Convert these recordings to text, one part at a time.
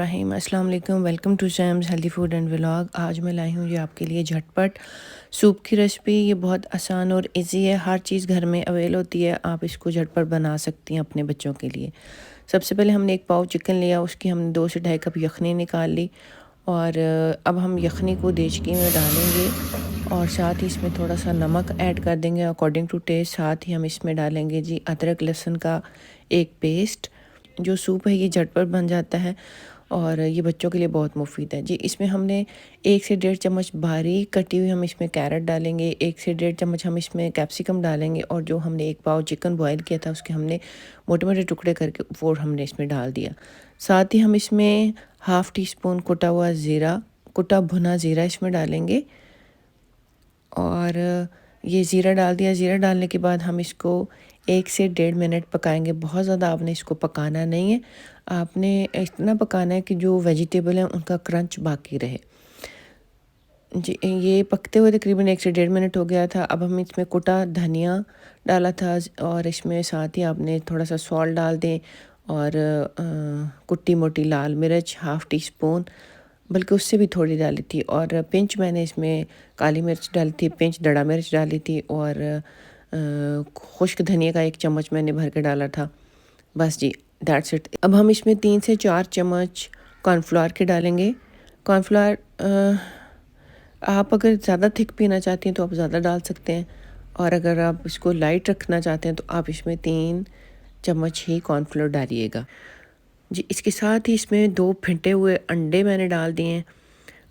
रहीम अस्सलाम वालेकुम, welcome to Shams healthy food and vlog. आज मैं लाई हूँ ये आपके लिए झटपट सूप की रेसिपी। ये बहुत आसान और इजी है, हर चीज़ घर में अवेल होती है, आप इसको झटपट बना सकती हैं अपने बच्चों के लिए। सबसे पहले हमने एक पाव चिकन लिया, उसकी हमने 2 से ढाई कप यखनी निकाल ली और अब हम यखनी को देचकी में डालेंगे और साथ ही इसमें थोड़ा सा नमक ऐड कर देंगे अकॉर्डिंग टू टेस्ट। साथ ही हम इसमें डालेंगे जी अदरक लहसुन का एक पेस्ट। जो सूप है ये झटपट बन जाता है और ये बच्चों के लिए बहुत मुफीद है जी। इसमें हमने 1 से 1.5 चम्मच बारीक कटी हुई हम इसमें कैरेट डालेंगे, 1 से 1.5 चम्मच हम इसमें कैप्सिकम डालेंगे और जो हमने 1 पाव चिकन बॉयल किया था उसके हमने मोटे मोटे टुकड़े करके वो हमने इसमें डाल दिया। साथ ही हम इसमें हाफ़ टी स्पून कुटा हुआ ज़ीरा, कुटा भुना ज़ीरा इसमें डालेंगे और ये ज़ीरा डाल दिया। ज़ीरा डालने के बाद हम इसको 1 से 1.5 मिनट पकाएंगे। बहुत ज़्यादा आपने इसको पकाना नहीं है, आपने इतना पकाना है कि जो वेजिटेबल हैं उनका क्रंच बाकी रहे जी। ये पकते हुए तकरीबन 1 से 1.5 मिनट हो गया था। अब हम इसमें कुटा धनिया डाला था और इसमें साथ ही आपने थोड़ा सा सॉल्ट डाल दें और कुटी मोटी लाल मिर्च हाफ़ टी स्पून, बल्कि उससे भी थोड़ी डाली थी, और पिंच मैंने इसमें काली मिर्च डाली थी, पिंच दड़ा मिर्च डाली थी और खुश्क धनिया का 1 चम्मच मैंने भर के डाला था। बस जी, दैट्स इट। अब हम इसमें 3 से 4 चम्मच कॉर्नफ्लोर के डालेंगे। कॉर्नफ्लोर आप अगर ज़्यादा थिक पीना चाहती हैं तो आप ज़्यादा डाल सकते हैं, और अगर आप इसको लाइट रखना चाहते हैं तो आप इसमें 3 चम्मच ही कॉर्नफ्लोर डालिएगा जी। इसके साथ ही इसमें 2 फेंटे हुए अंडे मैंने डाल दिए हैं।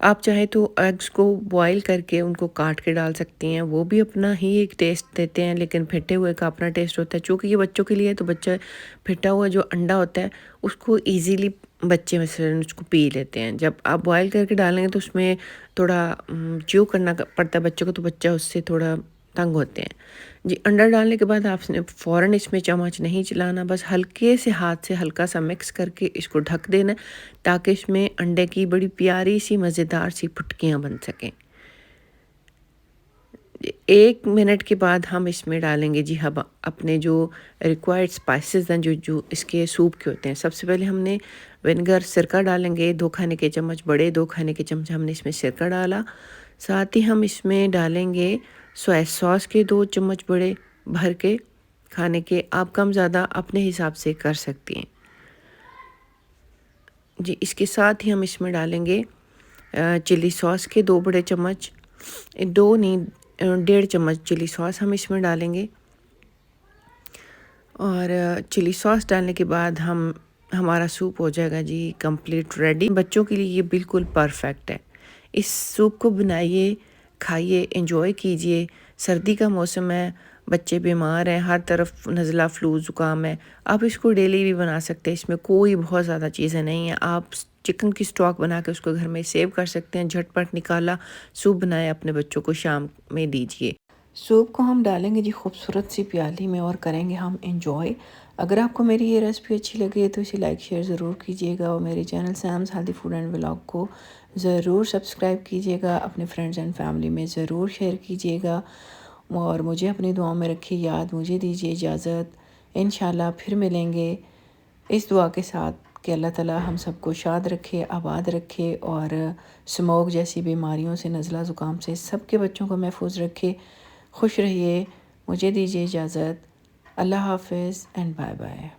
आप चाहे तो एग्स को बॉईल करके उनको काट के डाल सकती हैं, वो भी अपना ही एक टेस्ट देते हैं, लेकिन फेंटे हुए का अपना टेस्ट होता है। चूँकि ये बच्चों के लिए है तो बच्चा फेंटा हुआ जो अंडा होता है उसको ईज़िली बच्चे मसलन उसको पी लेते हैं। जब आप बॉईल करके डालेंगे तो उसमें थोड़ा च्यू करना पड़ता है बच्चों को, तो बच्चा उससे थोड़ा तंग होते हैं जी। अंडा डालने के बाद आपने फ़ौरन इसमें चम्मच नहीं चलाना, बस हल्के से हाथ से हल्का सा मिक्स करके इसको ढक देना ताकि इसमें अंडे की बड़ी प्यारी सी मज़ेदार सी फुटकियाँ बन सकें। 1 मिनट के बाद हम इसमें डालेंगे जी हम अपने जो रिक्वायर्ड स्पाइसेस हैं जो जो इसके सूप के होते हैं। सबसे पहले हमने विनेगर सिरका डालेंगे 2 खाने के चम्मच, बड़े 2 खाने के चम्मच हमने इसमें सिरका डाला। साथ ही हम इसमें डालेंगे सोया सॉस के 2 चम्मच बड़े भर के खाने के। आप कम ज़्यादा अपने हिसाब से कर सकती हैं जी। इसके साथ ही हम इसमें डालेंगे चिली सॉस के 2 बड़े चम्मच, 2 नहीं 1.5 चम्मच चिली सॉस हम इसमें डालेंगे। और चिली सॉस डालने के बाद हमारा सूप हो जाएगा जी कंप्लीट रेडी। बच्चों के लिए ये बिल्कुल परफेक्ट है। इस सूप को बनाइए, खाइए, एंजॉय कीजिए। सर्दी का मौसम है, बच्चे बीमार हैं, हर तरफ नज़ला फ्लू ज़ुकाम है। आप इसको डेली भी बना सकते हैं, इसमें कोई बहुत ज़्यादा चीज़ें नहीं हैं। आप चिकन की स्टॉक बना के उसको घर में सेव कर सकते हैं, झटपट निकाला सूप बनाए, अपने बच्चों को शाम में दीजिए। सूप को हम डालेंगे जी खूबसूरत सी प्याली में और करेंगे हम एंजॉय। अगर आपको मेरी ये रेसिपी अच्छी लगी है तो इसे लाइक शेयर ज़रूर कीजिएगा और मेरे channel Sam's healthy food and vlog को ज़रूर सब्सक्राइब कीजिएगा, अपने फ्रेंड्स एंड फैमिली में ज़रूर शेयर कीजिएगा और मुझे अपनी दुआओं में रखिए याद। मुझे दीजिए इजाज़त, इंशाल्लाह फिर मिलेंगे इस दुआ के साथ कि अल्लाह ताला हम सबको शाद रखे, आबाद रखे और स्मोक जैसी बीमारियों से, नज़ला ज़ुकाम से सबके बच्चों को महफूज रखे। खुश रहिए, मुझे दीजिए इजाज़त। अल्लाह हाफ़िज़ एंड बाय बाय।